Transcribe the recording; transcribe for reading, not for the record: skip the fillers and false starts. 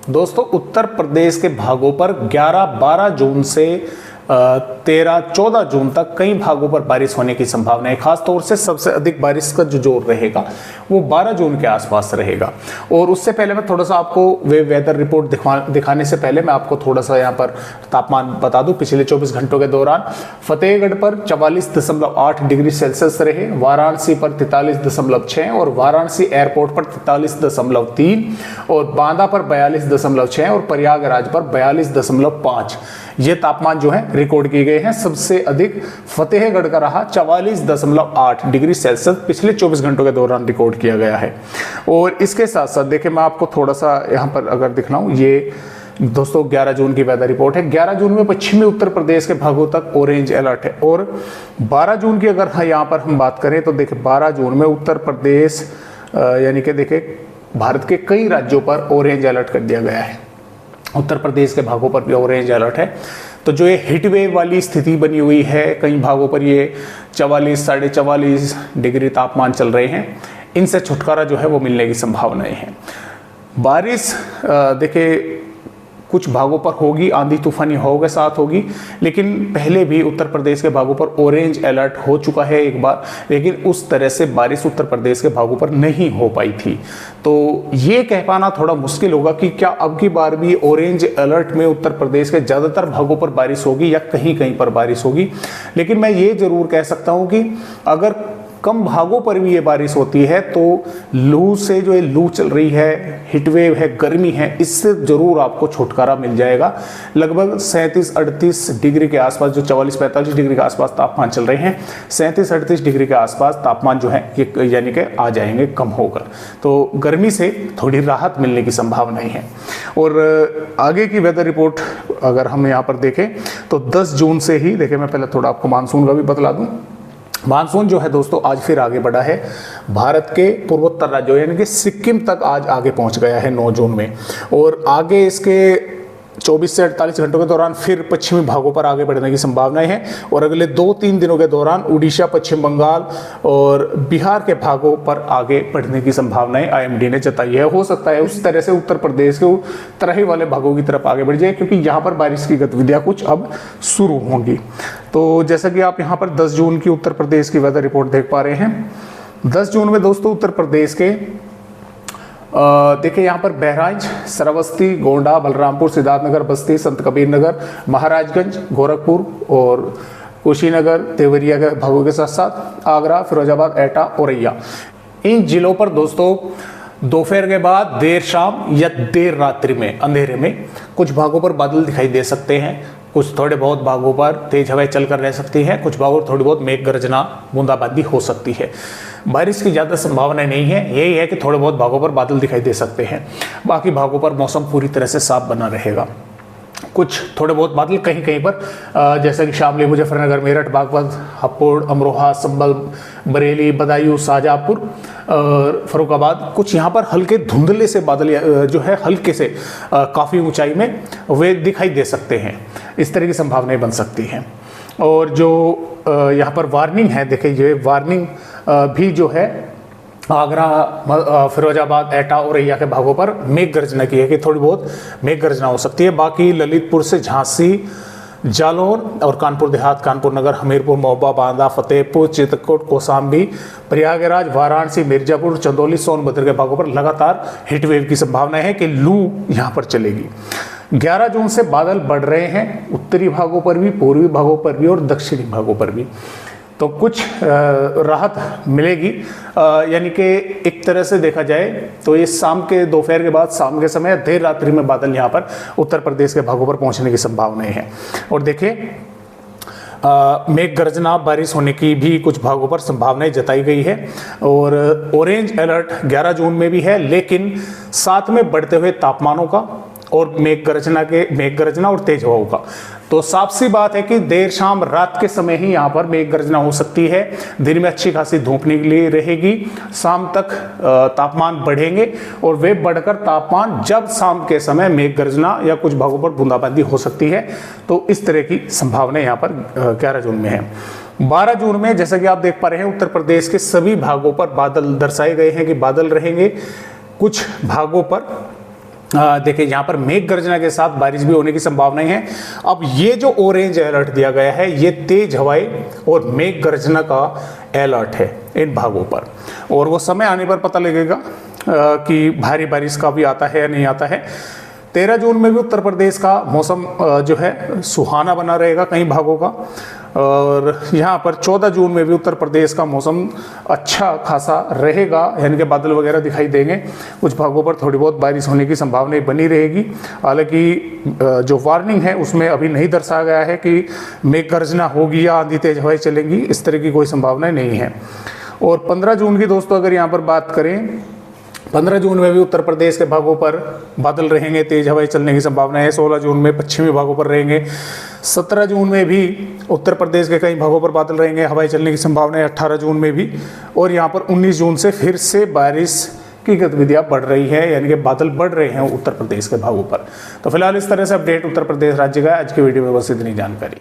दोस्तों उत्तर प्रदेश के भागों पर 11-12 जून से 13-14 जून तक कई भागों पर बारिश होने की संभावना है। खास तौर से सबसे अधिक बारिश का जो जोर रहेगा वो 12 जून के आसपास रहेगा। और उससे पहले मैं थोड़ा सा आपको वेदर रिपोर्ट दिखाने से पहले मैं आपको थोड़ा सा यहाँ पर तापमान बता दूं। पिछले 24 घंटों के दौरान फतेहगढ़ पर 44.8 डिग्री सेल्सियस रहे, वाराणसी पर 43.6 और वाराणसी एयरपोर्ट पर 43.3 और बांदा पर 42.6 और प्रयागराज पर 42.5 ये तापमान जो है रिकॉर्ड किए गए हैं। सबसे अधिक फतेहगढ़ का रहा 44.8 डिग्री सेल्सियस पिछले 24 घंटों के दौरान रिकॉर्ड किया गया है। और इसके साथ साथ देखिए मैं आपको थोड़ा सा यहाँ पर अगर दिखलाऊं, ये दोस्तों 11 जून की वेदर रिपोर्ट है। 11 जून में पश्चिमी उत्तर प्रदेश के भागों तक ऑरेंज अलर्ट है। और 12 जून की अगर यहाँ पर हम बात करें तो देखिए 12 जून में उत्तर प्रदेश यानी कि देखिए भारत के कई राज्यों पर ऑरेंज अलर्ट कर दिया गया है। उत्तर प्रदेश के भागों पर भी ऑरेंज अलर्ट है। तो जो ये हीट वेव वाली स्थिति बनी हुई है, कई भागों पर ये 44-44.5 डिग्री तापमान चल रहे हैं, इनसे छुटकारा जो है वो मिलने की संभावनाएं हैं। बारिश देखिए कुछ भागों पर होगी, आंधी तूफानी हवाओं के साथ होगी, लेकिन पहले भी उत्तर प्रदेश के भागों पर ऑरेंज अलर्ट हो चुका है एक बार, लेकिन उस तरह से बारिश उत्तर प्रदेश के भागों पर नहीं हो पाई थी। तो ये कह पाना थोड़ा मुश्किल होगा कि क्या अब की बार भी ऑरेंज अलर्ट में उत्तर प्रदेश के ज़्यादातर भागों पर बारिश होगी या कहीं कहीं पर बारिश होगी। लेकिन मैं ये ज़रूर कह सकता हूँ कि अगर कम भागों पर भी ये बारिश होती है तो लू से जो ये लू चल रही है, हीटवेव है, गर्मी है, इससे जरूर आपको छुटकारा मिल जाएगा। लगभग 37-38 डिग्री के आसपास, जो 44-45 डिग्री के आसपास तापमान चल रहे हैं, 37-38 डिग्री के आसपास तापमान जो है ये यानी कि आ जाएंगे कम होकर। तो गर्मी से थोड़ी राहत मिलने की संभावनाएं हैं। और आगे की वेदर रिपोर्ट अगर हम यहाँ पर देखें तो 10 जून से ही देखिए, मैं पहले थोड़ा आपको मानसून का भी बतला दूँ। मानसून जो है दोस्तों आज फिर आगे बढ़ा है। भारत के पूर्वोत्तर राज्यों यानी कि सिक्किम तक आज आगे पहुंच गया है 9 जून में। और आगे इसके 24 से 48 घंटों के दौरान फिर पश्चिमी भागों पर आगे बढ़ने की संभावनाएं हैं। और अगले 2-3 दिनों के दौरान उड़ीसा, पश्चिम बंगाल और बिहार के भागों पर आगे बढ़ने की संभावनाएं आईएमडी ने जताई है। हो सकता है उस तरह से उत्तर प्रदेश के तराई वाले भागों की तरफ आगे बढ़ जाए, क्योंकि यहाँ पर बारिश की गतिविधियां कुछ अब शुरू होंगी। तो जैसा कि आप यहाँ पर 10 जून की उत्तर प्रदेश की वेदर रिपोर्ट देख पा रहे हैं। 10 जून में दोस्तों उत्तर प्रदेश के देखिए यहाँ पर बहराइच, श्रावस्ती, गोंडा, बलरामपुर, सिद्धार्थनगर, बस्ती, संत कबीर नगर, महाराजगंज, गोरखपुर और कुशीनगर, देवरिया के भागों के साथ साथ आगरा, फिरोजाबाद, एटा, औरैया, इन जिलों पर दोस्तों दोपहर के बाद देर शाम या देर रात्रि में अंधेरे में कुछ भागों पर बादल दिखाई दे सकते हैं। कुछ थोड़े बहुत भागों पर तेज हवाएं चलकर रह सकती हैं। कुछ भागों पर थोड़ी बहुत मेघ गर्जना, बूंदाबांदी हो सकती है। बारिश की ज़्यादा संभावना नहीं है, यही है कि थोड़े बहुत भागों पर बादल दिखाई दे सकते हैं। बाकी भागों पर मौसम पूरी तरह से साफ बना रहेगा। कुछ थोड़े बहुत बादल कहीं कहीं पर जैसे कि शामली, मुजफ्फरनगर, मेरठ, बागपत, हापुड़, अमरोहा, संभल, बरेली, बदायूं, शाहजहाँपुर और फरुखाबाद, कुछ यहाँ पर हल्के धुंधले से बादल जो है हल्के से काफ़ी ऊंचाई में वे दिखाई दे सकते हैं। इस तरह की संभावनाएं बन सकती हैं। और जो यहाँ पर वार्निंग है, देखिए ये वार्निंग भी जो है आगरा, फिरोजाबाद, एटा और औरैया के भागों पर मेघ गर्जना की है कि थोड़ी बहुत मेघ गर्जना हो सकती है। बाकी ललितपुर से झांसी, जालौर और कानपुर देहात, कानपुर नगर, हमीरपुर, महोबा, बांदा, फतेहपुर, चित्रकूट, कौशाम्बी, प्रयागराज, वाराणसी, मिर्जापुर, चंदौली, सोनभद्र के भागों पर लगातार हीट वेव की संभावना है कि लू यहाँ पर चलेगी। 11 जून से बादल बढ़ रहे हैं उत्तरी भागों पर भी, पूर्वी भागों पर भी और दक्षिणी भागों पर भी। तो कुछ राहत मिलेगी, यानी कि एक तरह से देखा जाए तो ये शाम के दोपहर के बाद शाम के समय देर रात्रि में बादल यहाँ पर उत्तर प्रदेश के भागों पर पहुँचने की संभावनाएं हैं। और देखिए मेघ गर्जना, बारिश होने की भी कुछ भागों पर संभावनाएं जताई गई है। और ऑरेंज अलर्ट 11 जून में भी है, लेकिन साथ में बढ़ते हुए तापमानों का और मेघ गर्जना और तेज हवाओं का। तो साफ सी बात है कि देर शाम रात के समय ही यहाँ पर मेघ गर्जना हो सकती है। दिन में अच्छी खासी धूप निकली रहेगी, शाम तक तापमान बढ़ेंगे और वे बढ़कर तापमान जब शाम के समय मेघ गर्जना या कुछ भागों पर बूंदाबांदी हो सकती है। तो इस तरह की संभावना यहाँ पर 11 जून में है। 12 जून में जैसा कि आप देख पा रहे हैं उत्तर प्रदेश के सभी भागों पर बादल दर्शाए गए हैं कि बादल रहेंगे। कुछ भागों पर देखिए यहाँ पर मेघ गर्जना के साथ बारिश भी होने की संभावनाएं हैं। अब ये जो ऑरेंज अलर्ट दिया गया है ये तेज हवाएं और मेघ गर्जना का अलर्ट है इन भागों पर, और वो समय आने पर पता लगेगा कि भारी बारिश का भी आता है या नहीं आता है। 13 जून में भी उत्तर प्रदेश का मौसम जो है सुहाना बना रहेगा कई भागों का, और यहाँ पर 14 जून में भी उत्तर प्रदेश का मौसम अच्छा खासा रहेगा, यानी कि बादल वगैरह दिखाई देंगे। कुछ भागों पर थोड़ी बहुत बारिश होने की संभावना बनी रहेगी। हालांकि जो वार्निंग है उसमें अभी नहीं दर्शाया गया है कि मेघ गर्जना होगी या आंधी तेज हवाएं चलेंगी, इस तरह की कोई संभावना नहीं है। और 15 जून की दोस्तों अगर यहाँ पर बात करें, 15 जून में भी उत्तर प्रदेश के भागों पर बादल रहेंगे, तेज हवाएं चलने की संभावना है। 16 जून में पश्चिमी भागों पर रहेंगे। 17 जून में भी उत्तर प्रदेश के कई भागों पर बादल रहेंगे, हवाएं चलने की संभावना है 18 जून में भी। और यहाँ पर 19 जून से फिर से बारिश की गतिविधियाँ बढ़ रही है, यानी कि बादल बढ़ रहे हैं उत्तर प्रदेश के भागों पर। तो फिलहाल इस तरह से अपडेट उत्तर प्रदेश राज्य का आज की वीडियो में बस इतनी जानकारी।